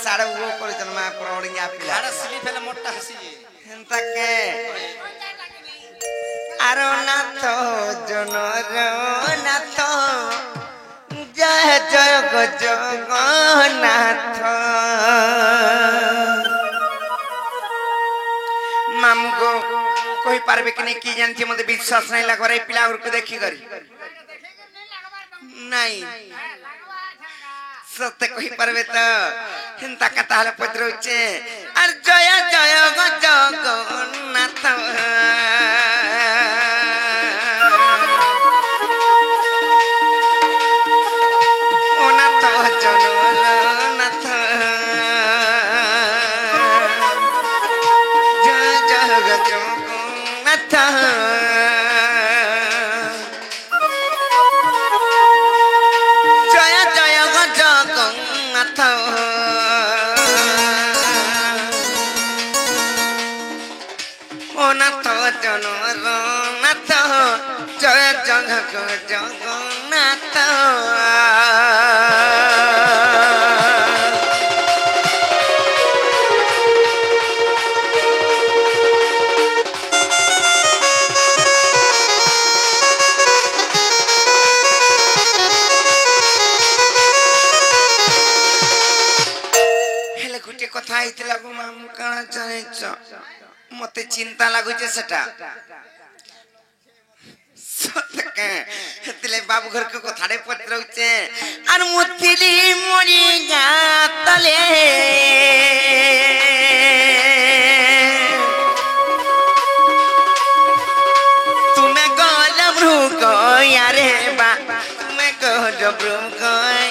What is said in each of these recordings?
साड़े वो करे जन मा प्रौड़िया पिला आड़ा स्लिप है मोटा हसी हेंता के आरो नाथ जनर नाथ जय जय जगन्नाथ मामगो कोई पारबे कि नहीं की जानती मते विश्वास नहीं लागरे पिला और को देखी करी नहीं सत्य कोई पारबे तो हिंता कथा हला पत्र होचे और जय जय जगन्नाथ ओ नाथ जननाथ जय जय जगन्नाथ जय जय जगन्नाथ ओ नाथ जननाथ जय जय जगन्नाथ कथा आइतला गो मामू काना चाहेछ मते चिंता लागुचे सेटा सतके हेतले बाबू घर को कथाडे पत्रउचे आर मुथिली मोरी गातले तुमे गल मृग यारे बा तुमे गल मृग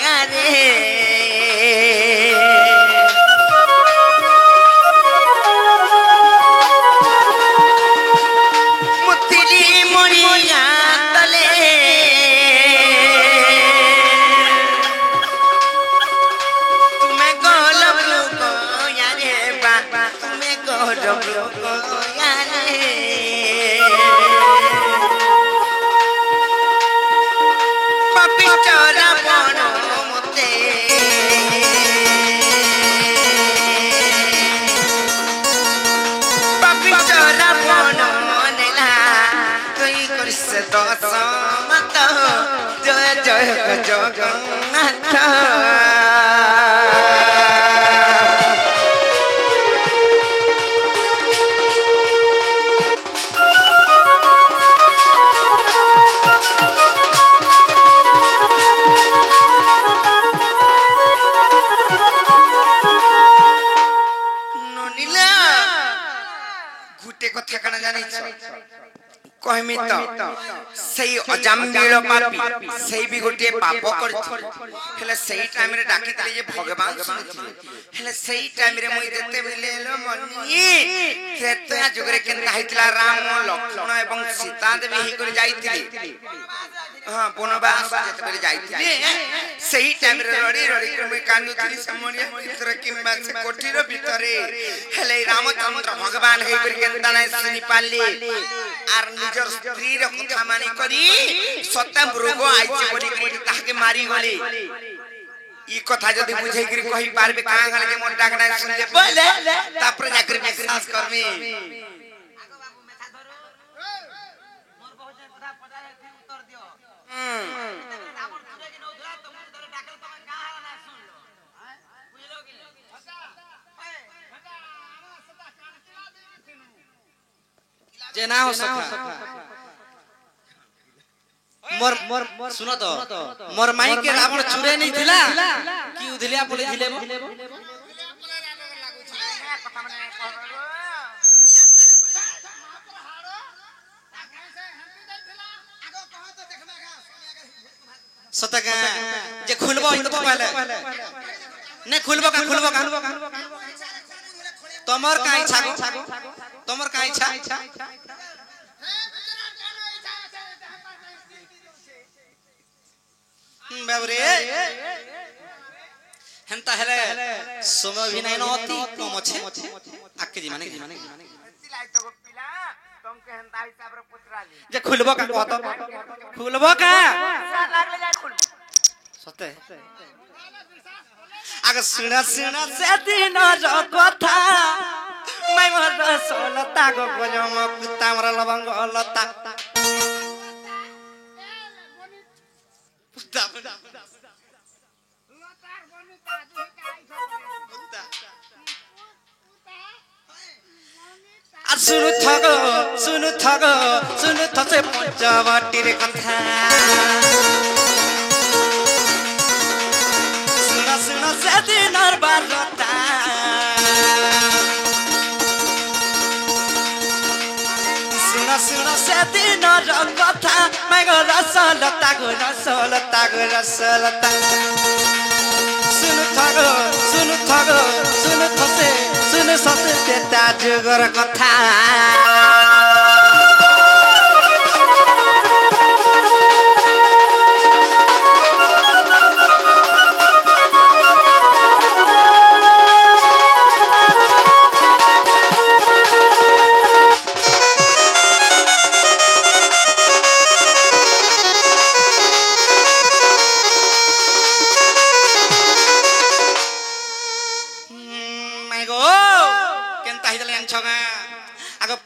यारे जय जय जगन्नाथ ननिला गुटे कथा कना जानि कहमी तो सही अजामिल पापी सही भी गोटे पाप कर हेले सही टाइम रे डाकी तले जे भगवान सुनथिले हेले सही टाइम रे मुई देते बेले लो मनी त्रेता जुगरे केनता हितला राम लक्ष्मण एवं सीता देवी ही कर जाईथिले हां वनवास जेते बेले जाईथिले सही टाइम रे रडी रडी कर मुई कांदुथिली समनिया भीतर किंबा से कोठीर भीतरे हेले रामचंद्र भगवान हे कर केनता नै सुनि पाले आर निजर स्त्री रे कथा मानी करी सत्ता मृग आइचे बडी करी ताके मारी गले ई कथा जदी बुझै करी कहि पारबे का गले के मन डाकना सुनले बोले तापर जाकर विश्वास करबे आगो बाबू मेथा धरो मोर बहुत कथा पजारे उत्तर दियो रावण पूरे के नौधरा तुम धरे डाकल तुम का हाल ना सुन लो हैं बुझलो कि हटा हटा आवा सदा कान किला दे थिनु जे ना हो सका मोर मोर सुनो तो मोर माई के रावण छुरे नहीं थिला कि उधलिया बोले थिले मो सतका जे खुलबो इन तो पहले ने खुलबो का तमर का इच्छा तमर का इच्छा बाबरे हेंता हेले समय भी नहीं नती कम छे आके जी माने सिलाई तो पिला तुमके हेंता हिसाब रे पुतराली जे खुलबो का कहत खुलबो का लागले जाय खुलबो सते आगे सुना सुना से दिन कथा मैं मर सोलता गो गजम कुत्ता मर लवंग लता सुनु थगो सुनु थसे पंचवटी रे कथा सुना सुना से दिन बारता सुना सुना से दिन कथा मैं गो रसलता गो रसलता गो रसलता सुनु थगो सुनु थसे सुनु ससे तेता जुगर कथा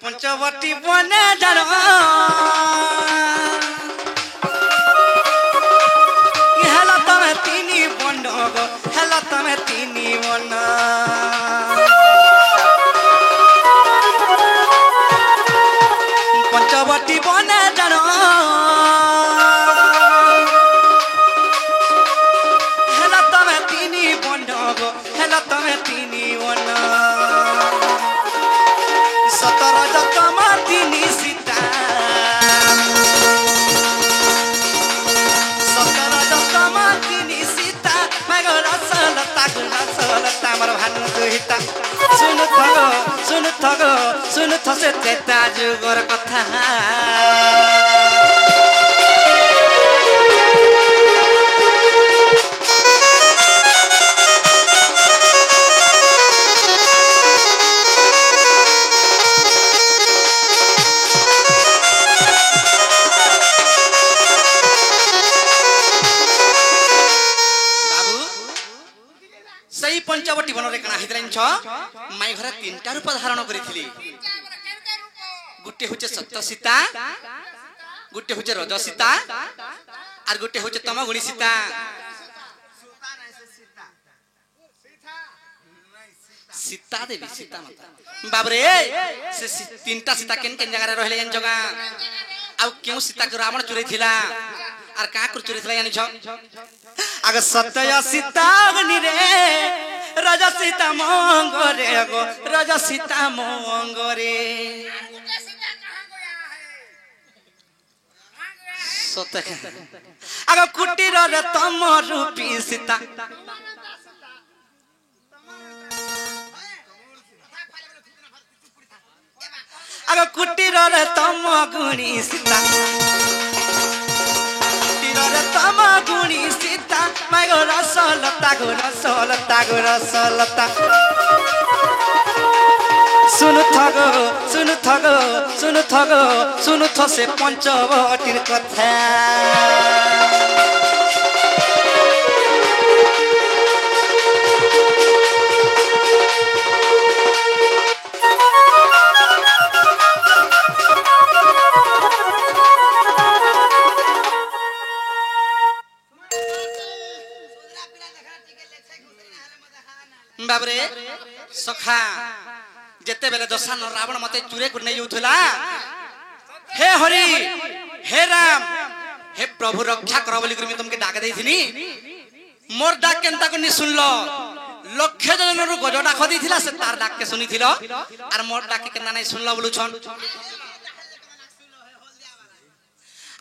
पंचवटी बने जानो हेला तमे तीनी बंड गो हेला तमे तीनी बन पंचवटी बने जानो हेला तमे तीनी बंड गो हेला तमे तीनी बन सतर जतमा तीनी सीता सतर जतमा तीनी सीता मगर रसलता मर भानु दुहिता सुनु थसे तेता जुगर कथा पंचवटी बनरे कना हितलाइन छ माई घरे तीनटा रूप धारण करिथिली गुटे होचे सत्य सीता गुटे होचे रज सीता आर गुटे होचे तमगुणी सीता सीता देवी सीता माता बाबरे से तीनटा सीता केन केन जगह रे रहले जन जगह आ क्यों सीता के रावण चुरै थिला आर का कर चुरै थिला जानि छ आगे सत्य सीता अग्नि रे राजा सीता मंगरे गो राजा सीता मंगरे सत्य आगे कुटीर रे तम रूपी सीता आगे कुटीर रे तम गुणी सीता तम गुणी सीता मैं गो रसलता सुनु थसे पंचवटीर कथा बाबरे सखा जेते बेले दशान रावण मते चुरे को नै उठला हे हरि हे राम हे प्रभु रक्षा कर बोली कर तुमके डाक देथिनी मोर डाक केनता को नि सुनलो लक्ष जनर गज डाक दिथिला से तार डाक के सुनिथिलो आर मोर डाक केना नै सुनलो बोलु छन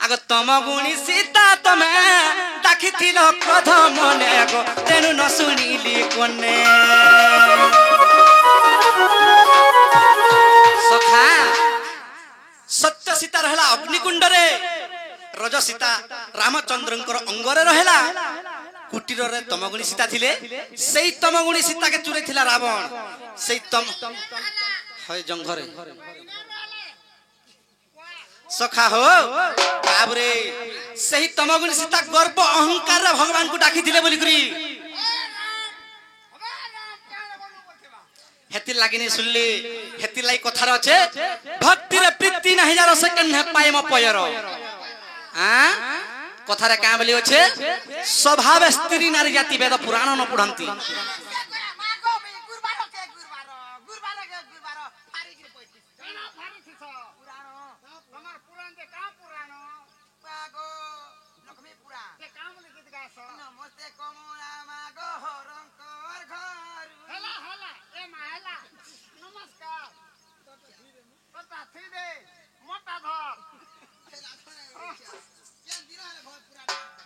आगो तम गुणी सीता तमे डाकिथिलो क्रोध मने गो तेनु न सुनिली कोने सखा सत्य सीता रहला अग्निकुंड रे रज सीता रामचंद्रंकर अंगरे रहला कुटीर रे तमगुणी सीता थिले सेई तमगुणी सीता के चुरे थिला रावण सेई तम हय जंघरे सखा हो बाबरे सही तमगुणी सीता गर्व अहंकार भगवान को डाकी दिले बोली करी हेति लागिनी सुनली हेति लाई कथार अच्छे भक्ति रे प्रीति नहीं जानो सेकंड है पाए म पयर हां कथारे का बोली अच्छे स्वभाव स्त्री नारी जाति वेद पुराण न पढ़ंती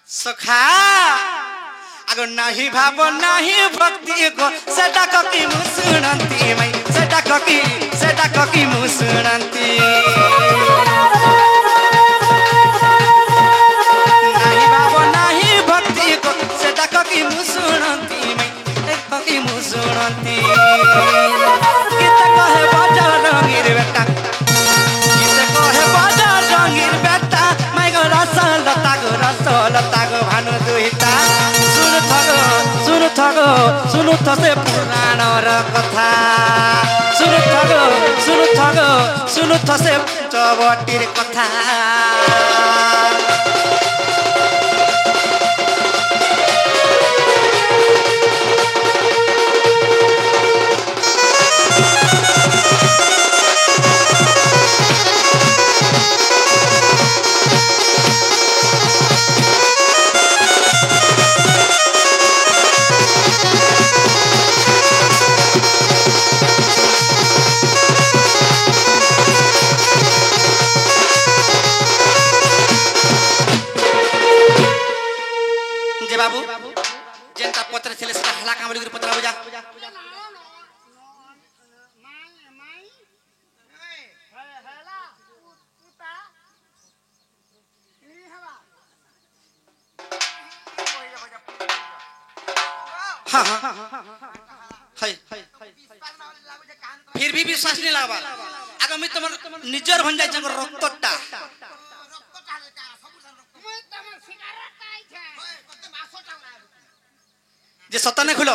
सखा अगर नहीं भाव नहीं भक्ति को सेटा ककी मुसुनंती मई सेटा ककी मुसुनंती नहीं भाव नहीं भक्ति को सेटा ककी मुसुनंती मई ककी मुसुनंती कित कहे बाजा रंगीर बेटा कित कहे बाजा रंगीर बेटा मैं गो रस लता गो भानु दुहिता सुनु थसे पुराण र कथा सुनु थसे चबटीर कथा बाबू जनता पत्र चले से हला काम बोली पत्र बुझा हां हां हाय फिर भी विश्वास नहीं लागबा आगे मैं तमर निजर भन जाय जंग रक्तटा जे सतने खुलो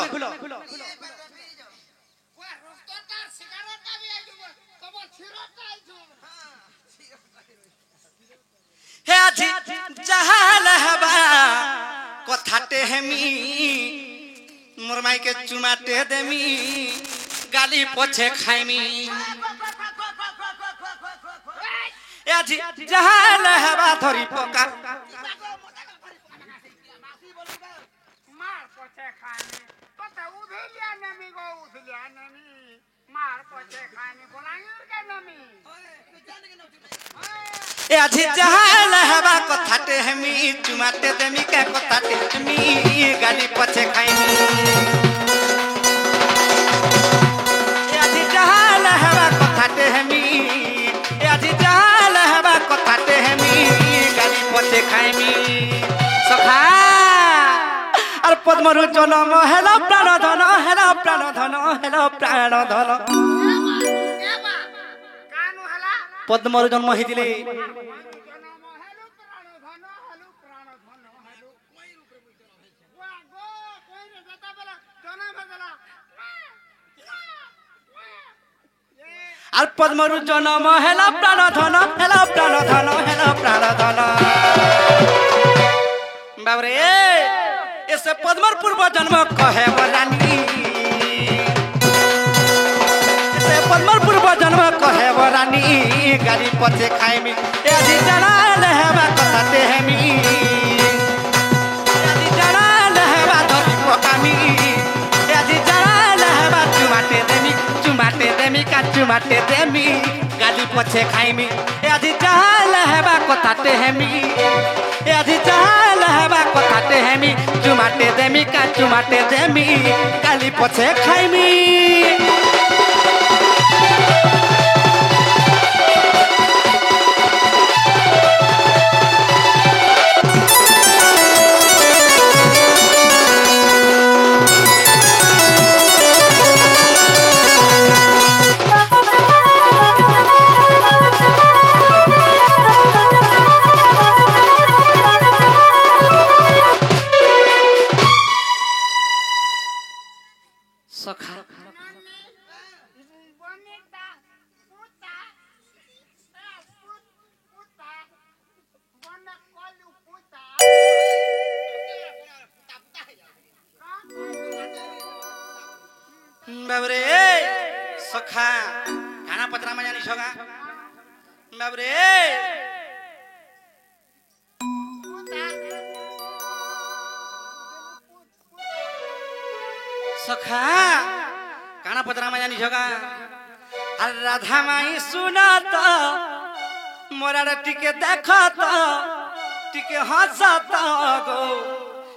हे आजी जहाल हवा कथाटे हेमी मोर माई के चुमाटे देमी गाली पछे खाइमी हे आजी जहाल हवा धरी पका ए आजी जहाल हवा कथाटे हेमी चुमाटे देमी के कथाटे हेमी गाली पछे खाइमी ए आजी जहाल हवा कथाटे हेमी ए आजी जहाल हवा कथाटे हेमी गाली पछे खाइमी सखा और पद्मरु जनम हेलो प्राण धन हेलो प्राण धन हेलो प्राण धन पद्मरु जन्म हिदिले और पद्मरु जन्म हेलो प्राण धन हेलो प्राण धन हेलो प्राण धन बाबरे ऐसे पद्मर पूर्व जन्म कहे वरानी ऐसे पद्मर पूर्व जन्म कहे वरानी गाली पछे खाइमी ए आजी जनाल हेबा कथाते हेमी ए आजी जनाल हेबा धरी पकामी ए आजी जनाल हेबा चुमाटे देमी का चुमाटे देमी गाली पछे खाइमी ए आजी जहाल हेबा कथाते हेमी ए आजी जहाल हेबा कथाते हेमी चुमाटे देमी का चुमाटे देमी गाली पछे खाइमी बाबरे सखा खाना पत्रा में जानी छोगा बाबरे सखा खाना पत्रा में जानी छोगा अरे राधा माई सुना तो मोरा टिके देखा तो टिके हंसा तो गो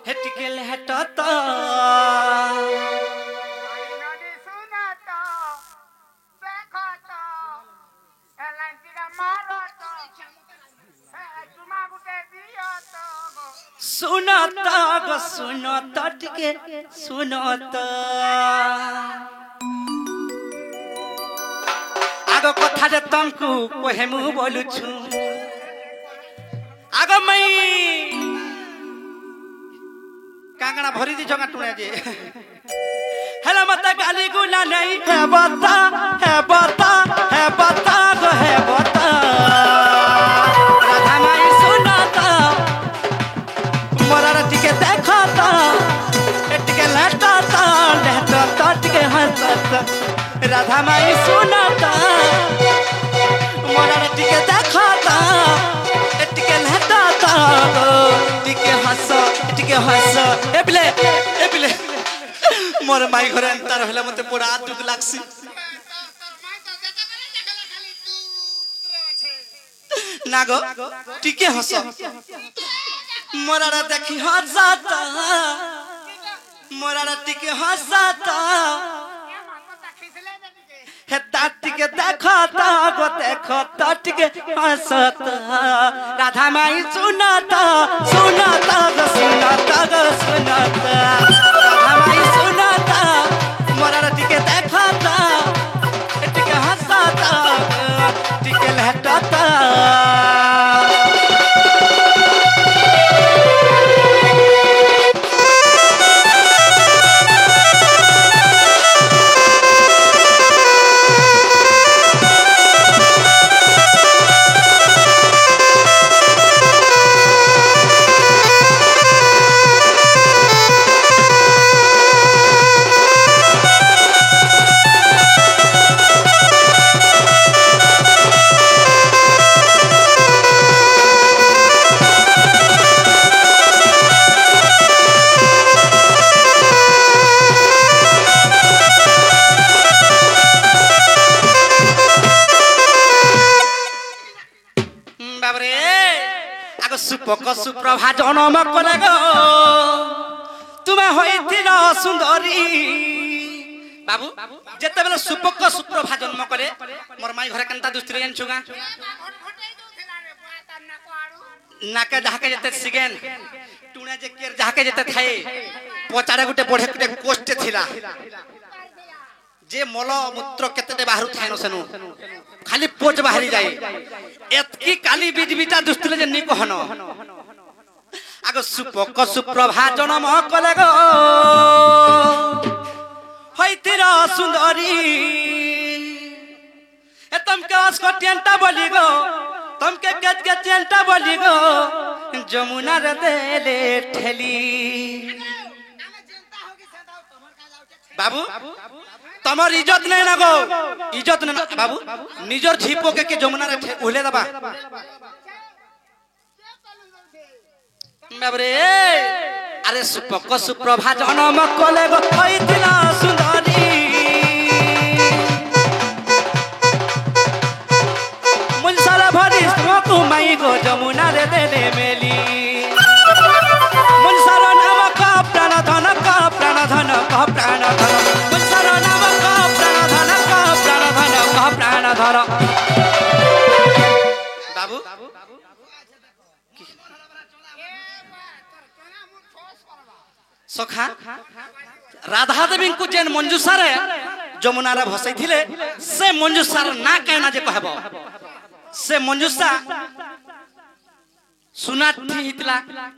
हे टिके लहटा तो सुनो तो टिके सुनो तो आगो कथा जे तुमको कोहे मु बोलु छु आगो मई कांगना भरी दी जगा टुणे जे हेला मत गाली गुना नहीं है बता है बता है बता गो है बता राधा माई सुना तो मोरा टिके देखा तो टिके लटा तो टिके हंसा राधा माई सुना तो मोरा टिके देखा तो टिके लटा तो टिके हंस ए बिले मोर माई घरे अंतर होला मते बड़ा दुख लागसी नागो टिके हंस मोरा देखी हंसाता मोरा टिके हंसाता हे टिके देखता गो देखता टिके हंसता राधा माई सुनाता सुनाता गो सुनाता गो सुनाता राधा माई सुनाता मोरा टिके देखता टिके हंसता टिके लहटाता सुपक सुप्रभा जन्म कले गो तुमे होइथिल सुंदरी बाबू जेते बेले सुपक सुप्रभा जन्म करे मोर माई घरे केनता दुस्त्री जानछुगा नाके जहाके जेते सिगेन टुणे जे केर जहाके जेते थाए पचारे गुटे बढे गुटे कोष्ट थिला जे मल मूत्र केते बाहरु थाइनो सेनु खाली पोच बाहरी जाए एतकी काली बीजबिटा दुस्त्री जे निको हनो आगो सुपक सुप्रभा जन्म कले गो होइतिर सुंदरी ए तुमके अस्कटियंटा बोली गो तुमके गज गजंटा बोली गो जमुना रे देले ठेली बाबू तमर इज्जत नहीं ना गो इज्जत नहीं बाबू निजर झीपो के जमुना रे उहले दबा बाबरे अरे सुपक सुप्रभा जन्म कले गो होइतिला सुंदरी मुनसाला भरी स्मोकु माई गो जमुना रे देले मेली मुनसाला नाम का प्राण धन का प्राण धन का प्राण धन मुनसाला नाम का प्राण धन का प्राण धन का प्राण धन बाबू सखा राधा देवी को जेन मंजूषा रे जमुना रे भसई थिले से मंजूषा ना कहना जे कहबो से मंजूषा सुना थी हितला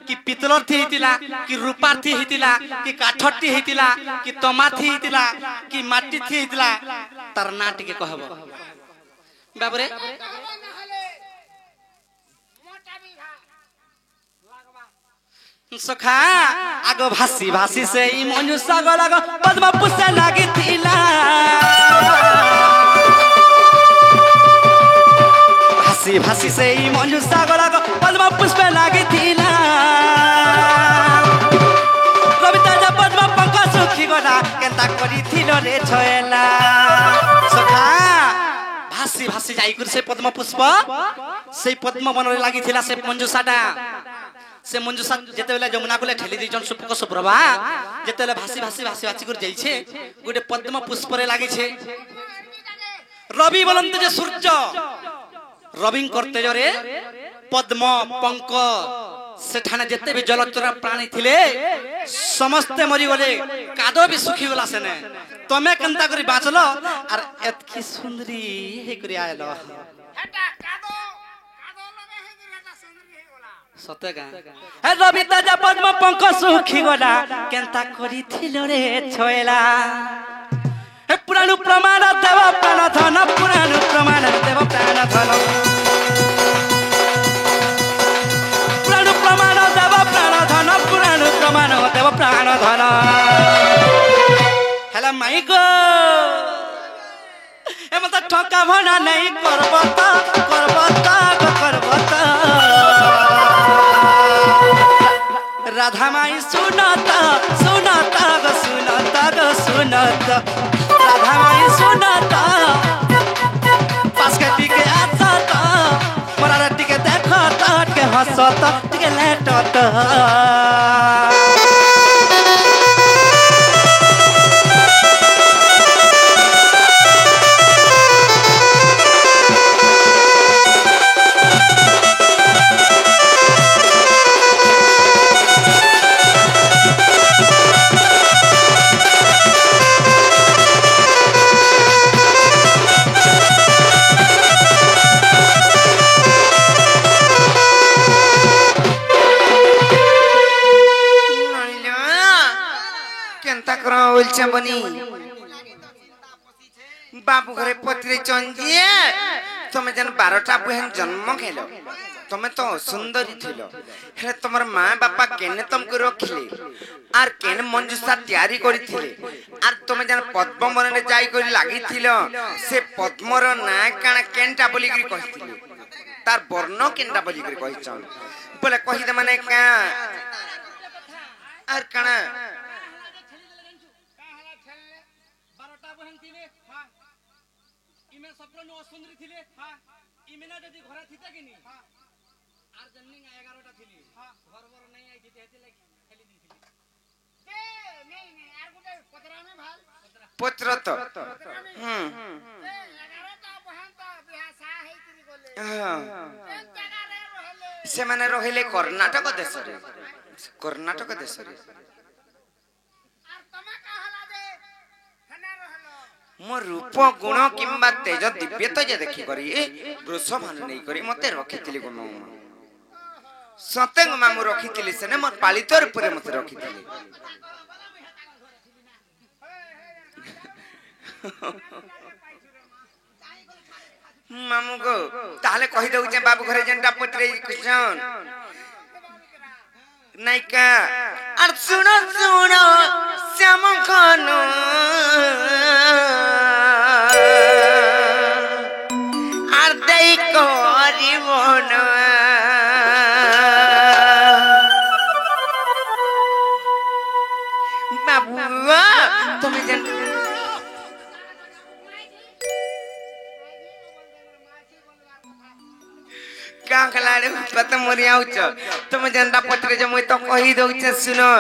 कि पितलर थी हितला कि रूपा थी हितला कि काठर थी हितला कि तमा थी हितला कि माटी थी हितला तर नाट के कहबो बाबरे सखा आगो भासी भासी से ई मंजू सागर आगो पद्म पुष्प लागी थिला भासी भासी से ई मंजू सागर आगो पद्म पुष्प लागी थिला कविता जा पद्म पंख सुखी गला केनता करी थिलो रे छयला सखा भासी भासी जाई कर से पद्म पुष्प से पद्म बन रे लागी थिला से मंजू साडा से मंजूषा जेतेबेले जमुना कोले ठेली दी जन सुपक सुप्रभा जेतेबेले भासी भासी भासी भासी कर जाइछे गोटे पद्म पुष्प रे लागि छे रवि बोलंत जे सूर्य रविं करते जरे पद्म पंक सेठाने जेते भी जलचर प्राणी थिले समस्त मरि गले कादो भी सुखी गला सेने तमे केनता करी बाचलो आर एतकी सुंदरी हे करी आयलो हेटा कादो सतेगा हे रविता जा पद्म पंख सुखी गला केनता करी थिलो रे छयला हे पुराण प्रमाण देव प्राण धन पुराण प्रमाण देव प्राण धन पुराण प्रमाण देव प्राण धन पुराण प्रमाण देव प्राण धन हेला माई गो ए मत ठका भना नहीं करबत राधा माई सुनता सुनता गो सुनता गो सुनता राधा माई सुनता पास के टिके आता मरा टिके देखता के हंसता टिके लेटता बनी बाबू घरे पत्रे चंदिए तुम जन 12टा बहन जन्म खेलो तुम तो सुंदरी थिलो हे तुमर मां बापा केने तुमको रखिले आर केने मंजूषा तैयारी करिथिले आर तुम जन पद्म वन रे जाई करी लागि थिलो से पद्मर ना काना केनटा बोली करी कहिथिले तार वर्ण केनटा बोली करी कहिछन बोले कहि दे माने का आर काना सुंदरी थिले हां इमेना जदी घरा थिता कि नी हां आर जन्नी 11टा थिली हां घर घर नहीं आई थिते हेते लगी खेली दी थिली ए नहीं आर गुटे पतरा में भाल पुत्र तो 11टा बहन तो बिहा सा हे करी बोले हां जगह रे रहले से माने रहिले कर्नाटक देश रे कर्नाटक देश रे आर तमा कहला दे हने रहलो मो रूप गुण किंबा तेज दिव्य तो जे देखि करी वृषभान नहीं करी मते रखितिली गुण सतेंग मामु रखितिली सेने मोर पालितर ऊपर मते रखितिली मामु को ताले कहि दउ जे बाबू घरे जेंटा पत्रे कृष्ण नायिका और सुनो सुनो श्याम खानो और दई कोरी मोनो बाबू तुम्हें जन क्या खला रे पता मोरी आउच तुम जनता पत्र जे मुई तो कहि दउ छे सुनो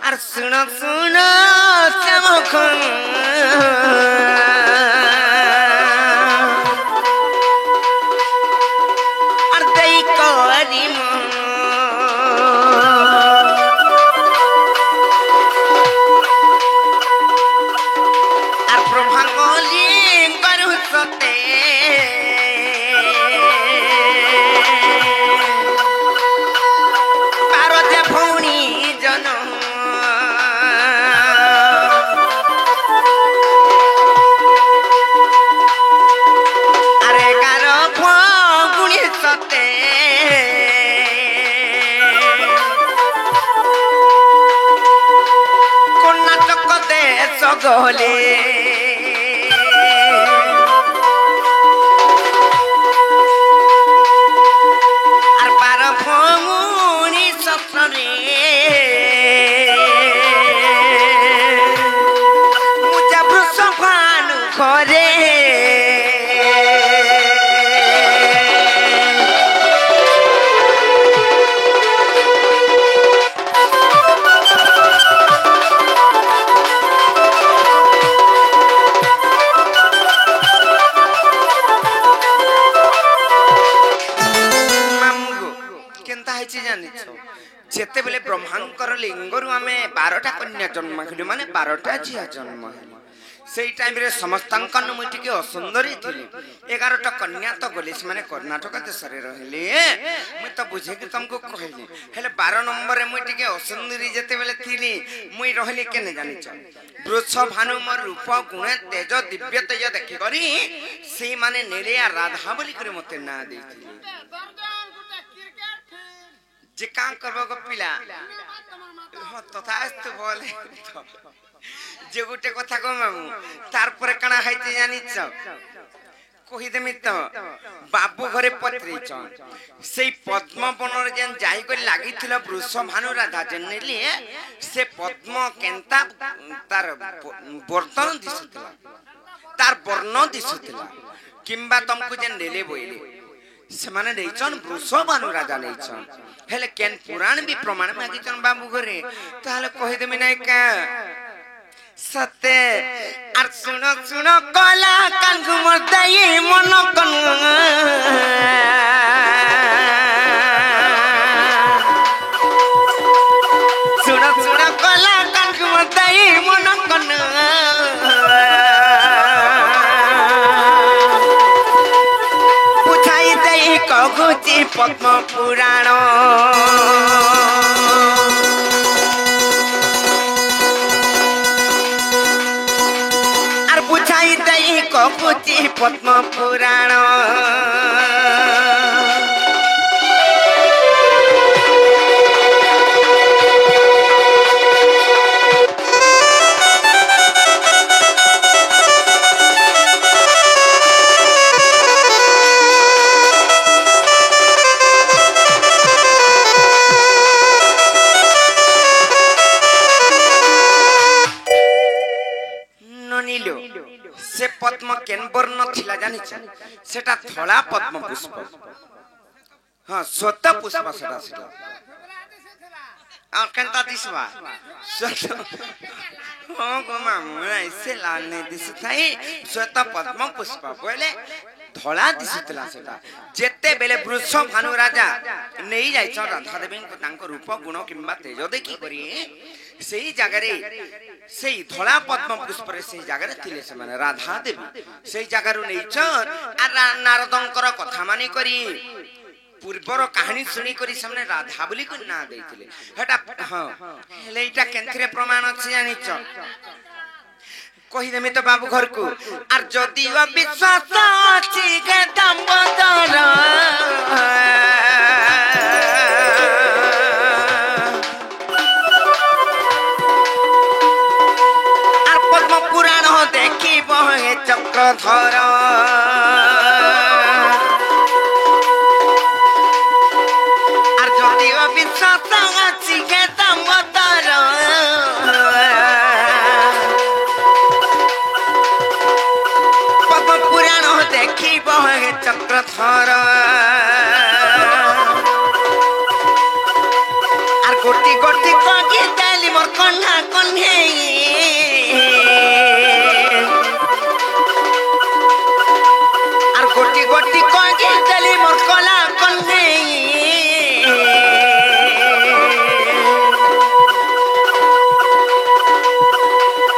और सुनो सुनो श्यामखन और दई कोरी और प्रभांगली करू सते গলে আর 12 ভৌমনি স্বপ্নরে মুজা বৃষভানু ঘরে যেতে বেলে ব্রহ্মাঙ্কর লিঙ্গরু আমি 12টা কন্যা জন্ম হইলু মানে 12টা ঝিয়া জন্ম হইলু সেই টাইমে সমস্তাঙ্কন মুই টিকে অসুন্দরী থিলি 11টা কন্যা তো গলি মানে কর্ণাটক দেশরে রহিলে মুই তো বুঝে কি তুমকু কহিলি হেলে 12 নম্বরে মুই টিকে অসুন্দরী যেতে বেলে থিলি মুই রহিলি কেনে জানিছ বৃষ ভানু মোর রূপ গুণ তেজ দিব্য তেজ দেখি করি সেই মানে নেলিয়া রাধা বলি করে মতে না দেইছিলি যে কাম করবো গো পিলা তথাস্তু বলে যে গোটে কথা গো মামু তারপরে কানা খাইতে জানিছ কহিদেমি তো বাবু ঘরে পত্রিছ সেই পদ্মবনর যেন যাই করে লাগিছিল বৃষ ভানু রাধা জেনেলি সে পদ্ম কেন্তা তার বর্তন দিশুଥିଲା তার বর্ণ দিশুଥିଲା কিংবা তমকু যেন নেলে বইলে ସେମାନେ ନେଇଛନ୍ ବୃଷଭାନୁ ରାଜା ନେଇଛନ୍ ହେଲେ କେନ୍ ପୁରାଣ ବି ପ୍ରମାଣ ମାଗିଛନ୍ ବାବୁ ଘରେ ତାହେଲେ କହିଦେମି ନାଇଁ କା ସତେ ଆର ଶୁଣ ଶୁଣ କଲା କାଙ୍କୁ ମର୍ଦାଇ ମନ କନ ଶୁଣ ଶୁଣ କଲା କାଙ୍କୁ ମର୍ଦାଇ ମନ କନ কগুচি পদ্ম পুরাণ আর বুঝাই দেই কগুচি পদ্ম পুরাণ से पद्म केन बर्ण थिला जानिछ सेटा धला पद्म पुष्प हां स्वत पुष्प सेटा सेटा आ केनता दिसवा हां गो मामू ऐसे लाने दिस थाई स्वत पद्म पुष्प बोले धला दिसतला सेटा जेते बेले वृष भानु राजा नेई जाई छ राधा देवी को तांको रूप गुण किंबा तेज देखि करी सेही जगरे सेही धला पद्म पुष्प रे सेही जगरे थिले से माने राधा देवी सेही जगरु नेई छ आ नारदंकर कथा मानी करी पूर्वर कहानी सुनी करी सामने राधा बोली को ना देथिले हेटा हां हेले इटा केनथरे प्रमाण अछि जानि छ कहि देमी तो बाबू घर को आर जदि विश्वास अछि के दामोदर आर पद्म पुराण देखि बहे चक्रधर आर जदि विश्वास अछि के दामोदर देखी बहे चक्रधर आर गोटी गोटी कगी देली मोर कन्हा कन्हे आर गोटी गोटी कगी देली मोर कला कन्हे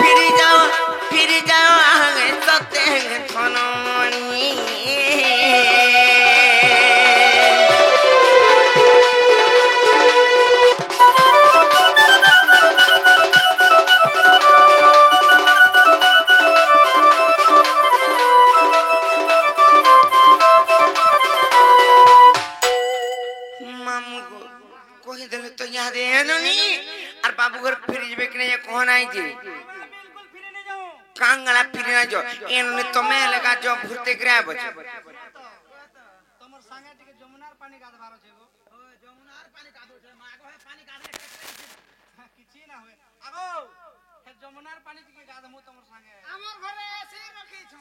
फिर जाओ आगे सते धन बाबू घर फिर जबे कि नहीं कौन आई जी কাঙ্গালা ফিরে না যাও এমনি তুমি এলাকা যাও ঘুরতে গিয়ে বসে তোমার সঙ্গে টিকে যমুনার পানি গাধবার আছে গো যমুনার পানি গাধছে মাগো হে পানি গাধে কিছু না হয় আগো হে যমুনার পানি টিকে গাধমু তোমার সঙ্গে আমার ঘরে এসে রাখিছু